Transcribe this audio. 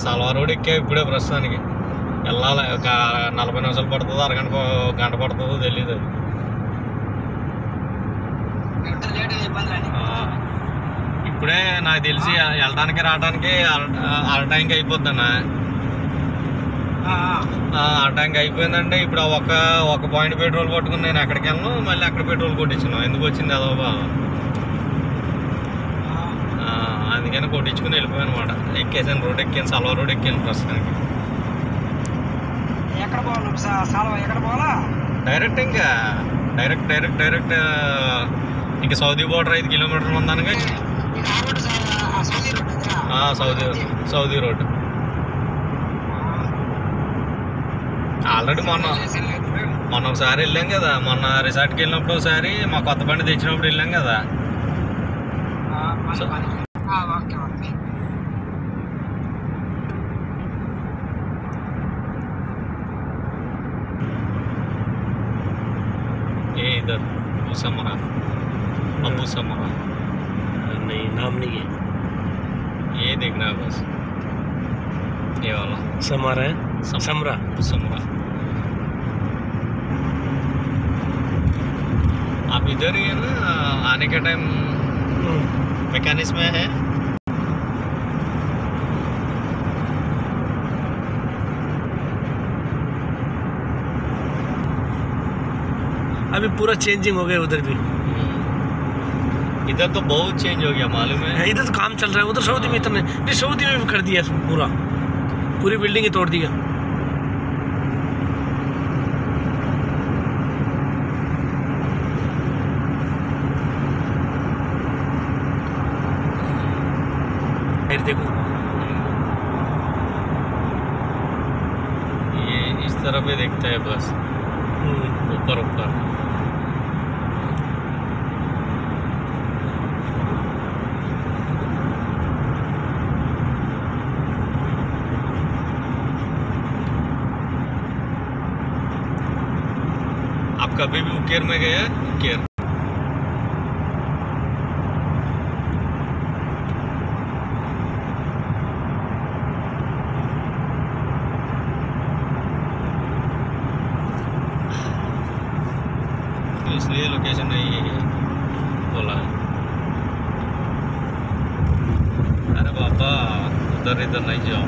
Salwar road ఎక్కా ఇప్పుడే ప్రస్తుతానికి వెళ్ళాలి. ఒక 40 నిమిషాలు పడుతుందో గంట పడుతుందో తెలియదు. ఇప్పుడే నాకు తెలిసి వెళ్ళడానికి రావడానికి అర టైంకి అయిపోద్దన్నా. ఆ టైంకి అయిపోయిందంటే ఇప్పుడు ఒక పాయింట్ పెట్రోల్ కొట్టుకుని నేను ఎక్కడికి వెళ్ళను, మళ్ళీ అక్కడ పెట్రోల్ కొట్టించాను. ఎందుకు వచ్చింది అదో అందుకని కొట్టించుకుని వెళ్ళిపోయాను అనమాట. ఎక్కేసాను, రోడ్ ఎక్కాను, సల్వార్ రోడ్ ఎక్కాను ప్రస్తుతానికి. డైరెక్ట్ ఇంకా సౌదీ బోర్డర్ 5 కిలోమీటర్లు ఉందనగా సౌదీ రోడ్. ఆల్రెడీ మొన్న ఒకసారి వెళ్ళాం కదా, మొన్న రిసార్ట్కి వెళ్ళినప్పుడు ఒకసారి మా కొత్త బండి తెచ్చినప్పుడు వెళ్ళాం కదా. ये इधर अबू समरा नहीं, नाम नहीं है, ये देखना है बस, ये वाला समरा है, समरा। आप इधर ही है ना, आने के टाइम मैकेनिक्स में है। अभी पूरा चेंजिंग हो गया उधर भी। इधर तो बहुत चेंज हो गया मालूम है। इधर तो काम चल रहा है, उधर सऊदी में इतने नहीं, सऊदी में भी कर दिया पूरी बिल्डिंग ही तोड़ दिया। देखो ये इस तरह पे देखता है बस, ऊपर आप कभी भी उकेर में गए? उकेर इसलिए लोकेशन नहीं बोला है। अरे बाबा उधर इधर नहीं जाओ।